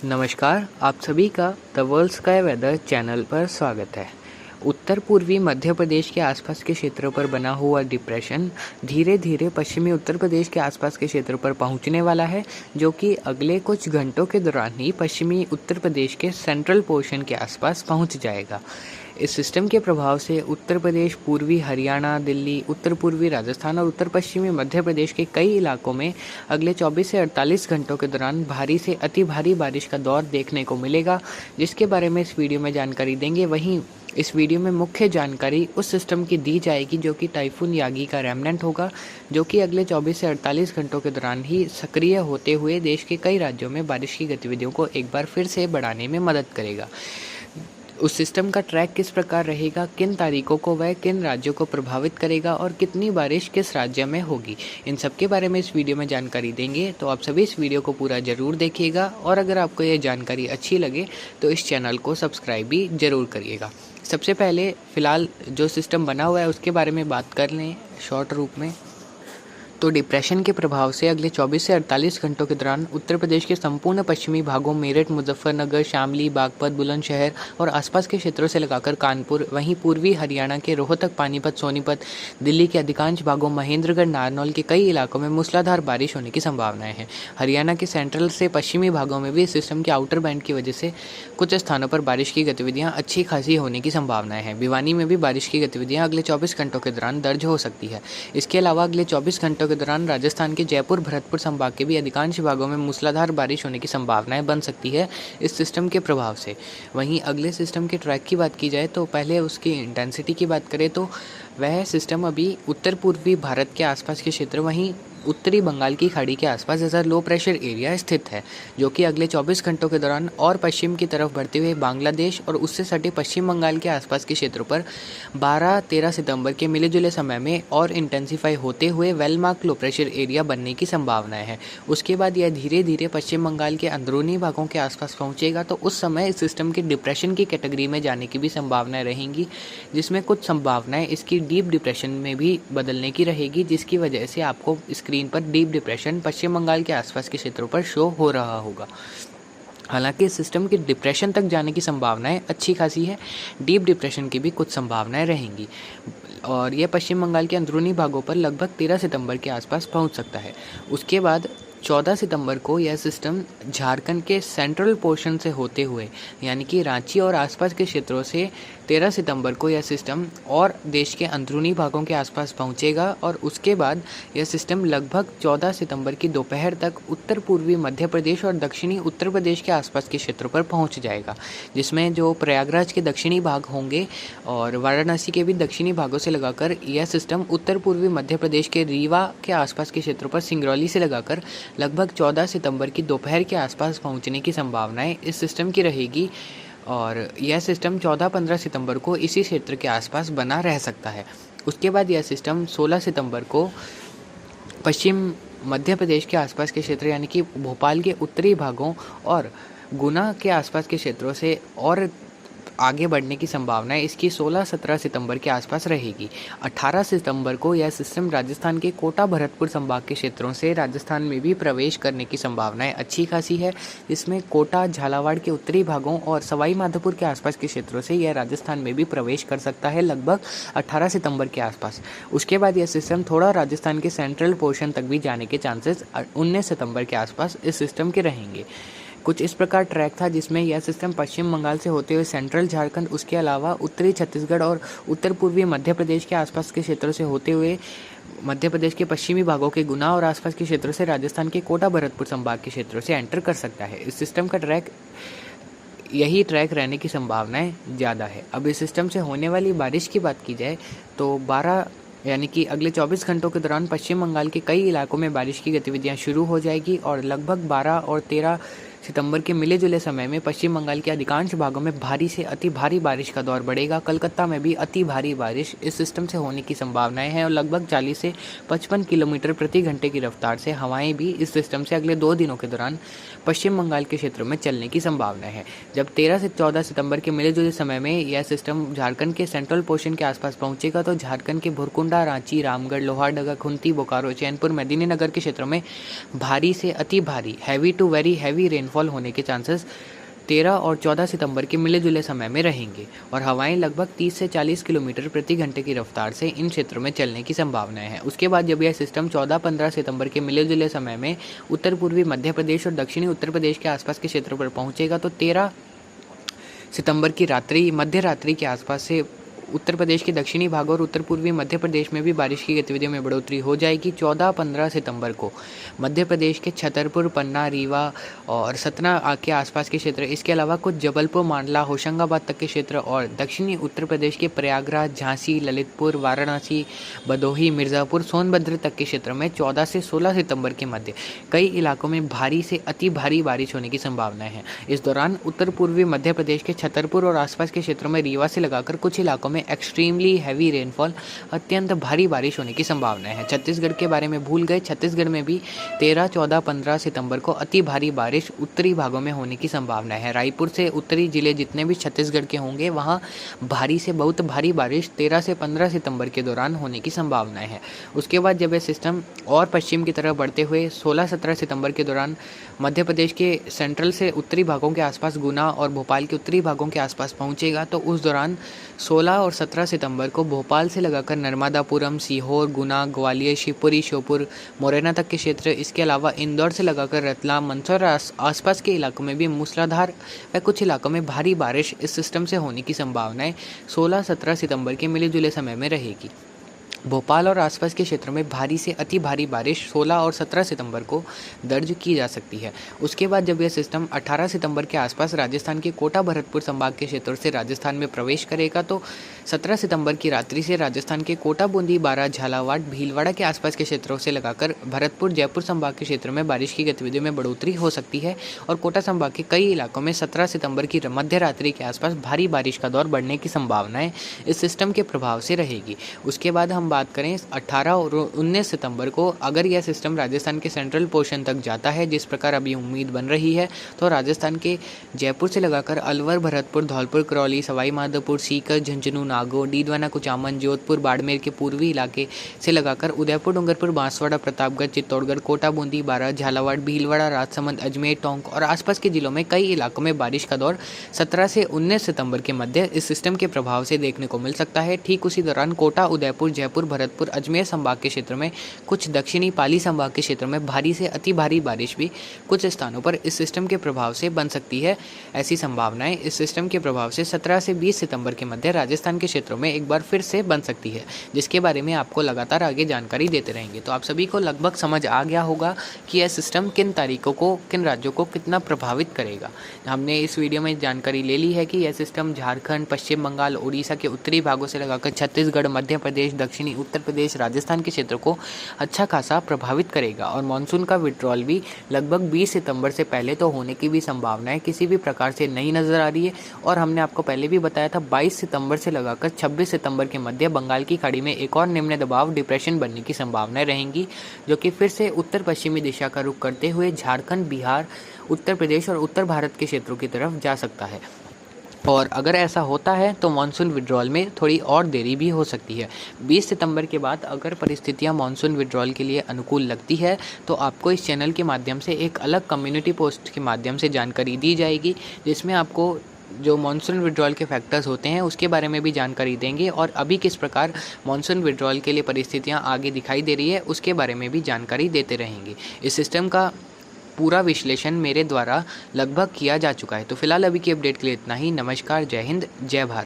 नमस्कार, आप सभी का the World Sky Weather channel पर स्वागत है। उत्तर पूर्वी मध्य प्रदेश के आसपास के क्षेत्रों पर बना हुआ डिप्रेशन धीरे धीरे पश्चिमी उत्तर प्रदेश के आसपास के क्षेत्रों पर पहुंचने वाला है, जो कि अगले कुछ घंटों के दौरान ही पश्चिमी उत्तर प्रदेश के सेंट्रल पोर्शन के आसपास पहुंच जाएगा। इस सिस्टम के प्रभाव से उत्तर प्रदेश, पूर्वी हरियाणा, दिल्ली, उत्तर पूर्वी राजस्थान और उत्तर पश्चिमी मध्य प्रदेश के कई इलाकों में अगले 24 से 48 घंटों के दौरान भारी से अति भारी बारिश का दौर देखने को मिलेगा, जिसके बारे में इस वीडियो में जानकारी देंगे। वहीं इस वीडियो में मुख्य जानकारी उस सिस्टम की दी जाएगी जो कि टाइफून यागी का रेमनेंट होगा, जो कि अगले 24 से 48 घंटों के दौरान ही सक्रिय होते हुए देश के कई राज्यों में बारिश की गतिविधियों को एक बार फिर से बढ़ाने में मदद करेगा। उस सिस्टम का ट्रैक किस प्रकार रहेगा, किन तारीखों को वह किन राज्यों को प्रभावित करेगा और कितनी बारिश किस राज्य में होगी, इन सब के बारे में इस वीडियो में जानकारी देंगे। तो आप सभी इस वीडियो को पूरा ज़रूर देखिएगा और अगर आपको ये जानकारी अच्छी लगे तो इस चैनल को सब्सक्राइब भी ज़रूर करिएगा। सबसे पहले फ़िलहाल जो सिस्टम बना हुआ है उसके बारे में बात कर लें शॉर्ट रूप में। तो डिप्रेशन के प्रभाव से अगले 24 से 48 घंटों के दौरान उत्तर प्रदेश के संपूर्ण पश्चिमी भागों मेरठ, मुजफ्फरनगर, शामली, बागपत, बुलंदशहर और आसपास के क्षेत्रों से लगाकर कानपुर, वहीं पूर्वी हरियाणा के रोहतक, पानीपत, सोनीपत, दिल्ली के अधिकांश भागों, महेंद्रगढ़, नारनौल के कई इलाकों में मूसलाधार बारिश होने की संभावनाएं हैं। हरियाणा के सेंट्रल से पश्चिमी भागों में भी सिस्टम के आउटर बैंड की वजह से कुछ स्थानों पर बारिश की गतिविधियां अच्छी खासी होने की संभावनाएं हैं। भिवानी में भी बारिश की गतिविधियां अगले 24 घंटों के दौरान दर्ज हो सकती है। इसके अलावा अगले 24 घंटों के दौरान राजस्थान के जयपुर, भरतपुर संभाग के भी अधिकांश भागों में मूसलाधार बारिश होने की संभावनाएं बन सकती है इस सिस्टम के प्रभाव से। वहीं अगले सिस्टम के ट्रैक की बात की जाए तो पहले उसकी इंटेंसिटी की बात करें तो वह सिस्टम अभी उत्तर पूर्वी भारत के आसपास के क्षेत्र, वहीं उत्तरी बंगाल की खाड़ी के आसपास ऐसा लो प्रेशर एरिया स्थित है, जो कि अगले 24 घंटों के दौरान और पश्चिम की तरफ बढ़ते हुए बांग्लादेश और उससे सटे पश्चिम बंगाल के आसपास के क्षेत्रों पर 12-13 सितंबर के मिले जुले समय में और इंटेंसिफाई होते हुए well mark low pressure area बनने की संभावनाएं है। उसके बाद यह धीरे धीरे पश्चिम बंगाल के अंदरूनी भागों के आसपास पहुंचेगा, तो उस समय इस सिस्टम के डिप्रेशन की कैटेगरी में जाने की भी संभावनाएं रहेंगी, जिसमें कुछ संभावनाएं इसकी डीप डिप्रेशन में भी बदलने की रहेगी, जिसकी वजह से आपको स्क्रीन पर डीप डिप्रेशन पश्चिम बंगाल के आसपास के क्षेत्रों पर शो हो रहा होगा। हालांकि इस सिस्टम की डिप्रेशन तक जाने की संभावनाएं अच्छी खासी है, डीप डिप्रेशन की भी कुछ संभावनाएं रहेंगी और यह पश्चिम बंगाल के अंदरूनी भागों पर लगभग 13 सितंबर के आसपास पहुंच सकता है। उसके बाद 14 सितंबर को यह सिस्टम झारखंड के सेंट्रल पोर्शन से होते हुए यानी कि रांची और आसपास के क्षेत्रों से 13 सितंबर को यह सिस्टम और देश के अंदरूनी भागों के आसपास पहुंचेगा और उसके बाद यह सिस्टम लगभग 14 सितंबर की दोपहर तक उत्तर पूर्वी मध्य प्रदेश और दक्षिणी उत्तर प्रदेश के आसपास के क्षेत्रों पर पहुंच जाएगा, जिसमें जो प्रयागराज के दक्षिणी भाग होंगे और वाराणसी के भी दक्षिणी भागों से लगाकर यह सिस्टम उत्तर पूर्वी मध्य प्रदेश के रीवा के आसपास के क्षेत्रों पर सिंगरौली से लगाकर लगभग 14 सितंबर की दोपहर के आसपास पहुंचने की संभावनाएं इस सिस्टम की रहेगी और यह सिस्टम 14-15 सितंबर को इसी क्षेत्र के आसपास बना रह सकता है। उसके बाद यह सिस्टम 16 सितंबर को पश्चिम मध्य प्रदेश के आसपास के क्षेत्र यानी कि भोपाल के उत्तरी भागों और गुना के आसपास के क्षेत्रों से और आगे बढ़ने की संभावना है इसकी 16-17 सितंबर के आसपास रहेगी। 18 सितंबर को यह सिस्टम राजस्थान के कोटा, भरतपुर संभाग के क्षेत्रों से राजस्थान में भी प्रवेश करने की संभावनाएं अच्छी खासी है। इसमें कोटा, झालावाड़ के उत्तरी भागों और सवाई माधोपुर के आसपास के क्षेत्रों से यह राजस्थान में भी प्रवेश कर सकता है लगभग 18 सितंबर के आसपास। उसके बाद यह सिस्टम थोड़ा राजस्थान के सेंट्रल पोर्शन तक भी जाने के चांसेस 19 सितंबर के आसपास इस सिस्टम के रहेंगे। कुछ इस प्रकार ट्रैक था जिसमें यह सिस्टम पश्चिम बंगाल से होते हुए सेंट्रल झारखंड, उसके अलावा उत्तरी छत्तीसगढ़ और उत्तर पूर्वी मध्य प्रदेश के आसपास के क्षेत्रों से होते हुए मध्य प्रदेश के पश्चिमी भागों के गुना और आसपास के क्षेत्रों से राजस्थान के कोटा, भरतपुर संभाग के क्षेत्रों से एंटर कर सकता है। इस सिस्टम का यही ट्रैक रहने की संभावनाएं ज़्यादा है। अब इस सिस्टम से होने वाली बारिश की बात की जाए तो 12 यानी कि अगले 24 घंटों के दौरान पश्चिम बंगाल के कई इलाकों में बारिश की गतिविधियां शुरू हो जाएगी और लगभग 12 और 13 सितंबर के मिले जुले समय में पश्चिम बंगाल के अधिकांश भागों में भारी से अति भारी बारिश का दौर बढ़ेगा। कलकत्ता में भी अति भारी बारिश इस सिस्टम से होने की संभावनाएं हैं और लगभग 40 से 55 किलोमीटर प्रति घंटे की रफ्तार से हवाएं भी इस सिस्टम से अगले 2 दिनों के दौरान पश्चिम बंगाल के क्षेत्रों में चलने की संभावना है। जब 13 से 14 सितंबर के मिले जुले समय में यह सिस्टम झारखंड के सेंट्रल पोर्शन के आसपास पहुंचेगा तो झारखंड के भुरकुंडा, रांची, रामगढ़, लोहारदगा, खुंती, बोकारो, चैनपुर, मेदिनीनगर के क्षेत्रों में भारी से अति भारी heavy to very heavy rainfall rainfall होने के चांसेस 13 और 14 सितंबर के मिले जुले समय में रहेंगे और हवाएं लगभग 30 से 40 किलोमीटर प्रति घंटे की रफ्तार से इन क्षेत्रों में चलने की संभावनाएं हैं। उसके बाद जब यह सिस्टम 14-15 सितंबर के मिले जुले समय में उत्तर पूर्वी मध्य प्रदेश और दक्षिणी उत्तर प्रदेश के आसपास के क्षेत्रों पर पहुंचेगा तो 13 सितंबर की मध्य रात्रि के आसपास से उत्तर प्रदेश के दक्षिणी भाग और उत्तर पूर्वी मध्य प्रदेश में भी बारिश की गतिविधियों में बढ़ोतरी हो जाएगी। 14-15 सितंबर को मध्य प्रदेश के छतरपुर, पन्ना, रीवा और सतना के आसपास के क्षेत्र, इसके अलावा कुछ जबलपुर, मांडला, होशंगाबाद तक के क्षेत्र और दक्षिणी उत्तर प्रदेश के प्रयागराज, झांसी, ललितपुर, वाराणसी, भदोही, मिर्ज़ापुर, सोनभद्र तक के क्षेत्र में 14 से 16 सितंबर के मध्य कई इलाकों में भारी से अति भारी बारिश होने की संभावनाएं हैं। इस दौरान उत्तर पूर्वी मध्य प्रदेश के छतरपुर और आसपास के क्षेत्रों में रीवा से लगाकर कुछ इलाकों में एक्सट्रीमली हैवी रेनफॉल, अत्यंत भारी बारिश होने की संभावनाएं है। छत्तीसगढ़ के बारे में भूल गए, छत्तीसगढ़ में भी 13, 14, 15 सितंबर को अति भारी बारिश उत्तरी भागों में होने की संभावना है। रायपुर से उत्तरी जिले जितने भी छत्तीसगढ़ के होंगे वहां भारी से बहुत भारी बारिश 13 से 15 सितंबर के दौरान होने की संभावनाएं है। उसके बाद जब यह सिस्टम और पश्चिम की तरफ बढ़ते हुए 16-17 सितंबर के दौरान मध्य प्रदेश के सेंट्रल से उत्तरी भागों के आसपास गुना और भोपाल के उत्तरी भागों के आसपास पहुंचेगा तो उस दौरान 16 और 17 सितंबर को भोपाल से लगाकर नर्मदापुरम, सीहोर, गुना, ग्वालियर, शिवपुरी, श्योपुर, मुरैना तक के क्षेत्र, इसके अलावा इंदौर से लगाकर रतलाम, मंदसौर आसपास के इलाकों में भी मूसलाधार व कुछ इलाकों में भारी बारिश इस सिस्टम से होने की संभावनाएं 16-17 सितंबर के मिले जुले समय में रहेगी। भोपाल और आसपास के क्षेत्रों में भारी से अति भारी बारिश 16 और 17 सितंबर को दर्ज की जा सकती है। उसके बाद जब यह सिस्टम 18 सितंबर के आसपास राजस्थान के कोटा भरतपुर संभाग के क्षेत्रों से राजस्थान में प्रवेश करेगा तो 17 सितंबर की रात्रि से राजस्थान के कोटा, बूंदी, बारां, झालावाड़, भीलवाड़ा के आसपास के क्षेत्रों से लगाकर भरतपुर, जयपुर संभाग के क्षेत्र में बारिश की गतिविधियों में बढ़ोतरी हो सकती है और कोटा संभाग के कई इलाकों में 17 सितंबर की मध्य रात्रि के आसपास भारी बारिश का दौर बढ़ने की संभावनाएं इस सिस्टम के प्रभाव से रहेगी। उसके बाद हम बात करें 18 और 19 सितंबर को, अगर यह सिस्टम राजस्थान के सेंट्रल पोर्शन तक जाता है जिस प्रकार अभी उम्मीद बन रही है तो राजस्थान के जयपुर से लगाकर अलवर, भरतपुर, धौलपुर, करौली, सवाई माधोपुर, सीकर, झुंझुनू, नागौर, डीडवाना, कुचामन, जोधपुर, बाड़मेर के पूर्वी इलाके से लगाकर उदयपुर, डूंगरपुर, बांसवाड़ा, प्रतापगढ़, चित्तौड़गढ़, कोटा, बूंदी, बारां, झालावाड़, भीलवाड़ा, राजसमंद, अजमेर, टोंक और आसपास के जिलों में कई इलाकों में बारिश का दौर 17 से 19 सितंबर के मध्य इस सिस्टम के प्रभाव से देखने को मिल सकता है। ठीक उसी दौरान कोटा, उदयपुर, जयपुर, भरतपुर, अजमेर संभाग के क्षेत्र में, कुछ दक्षिणी पाली संभाग के क्षेत्र में भारी से अति भारी बारिश भी कुछ स्थानों पर इस सिस्टम के प्रभाव से बन सकती है। ऐसी संभावनाएं इस सिस्टम के प्रभाव से 17 से 20 सितंबर के मध्य राजस्थान के क्षेत्रों में एक बार फिर से बन सकती है, जिसके बारे में आपको लगातार आगे जानकारी देते रहेंगे। तो आप सभी को लगभग समझ आ गया होगा कि यह सिस्टम किन तारीखों को, किन राज्यों को कितना प्रभावित करेगा। हमने इस वीडियो में जानकारी ले ली है कि यह सिस्टम झारखंड, पश्चिम बंगाल, उड़ीसा के उत्तरी भागों से लगाकर छत्तीसगढ़, मध्य प्रदेश, दक्षिणी उत्तर प्रदेश, राजस्थान के क्षेत्र को अच्छा खासा प्रभावित करेगा और मानसून का विड्रॉल भी लगभग 20 सितंबर से पहले तो होने की भी संभावना है, किसी भी प्रकार से नहीं नजर आ रही है। और हमने आपको पहले भी बताया था 22 सितंबर से लगाकर 26 सितंबर के मध्य बंगाल की खाड़ी में एक और निम्न दबाव डिप्रेशन बनने की संभावनाएं रहेंगी, जो कि फिर से उत्तर पश्चिमी दिशा का रुख करते हुए झारखंड, बिहार, उत्तर प्रदेश और उत्तर भारत के क्षेत्रों की तरफ जा सकता है। और अगर ऐसा होता है तो मानसून विड्रॉल में थोड़ी और देरी भी हो सकती है। 20 सितंबर के बाद अगर परिस्थितियां मानसून विड्रॉल के लिए अनुकूल लगती है तो आपको इस चैनल के माध्यम से एक अलग कम्युनिटी पोस्ट के माध्यम से जानकारी दी जाएगी, जिसमें आपको जो मानसून विड्रॉल के फैक्टर्स होते हैं उसके बारे में भी जानकारी देंगे और अभी किस प्रकार मानसून विड्रॉल के लिए परिस्थितियाँ आगे दिखाई दे रही है उसके बारे में भी जानकारी देते रहेंगे। इस सिस्टम का पूरा विश्लेषण मेरे द्वारा लगभग किया जा चुका है। तो फिलहाल अभी की अपडेट के लिए इतना ही। नमस्कार, जय हिंद, जय भारत।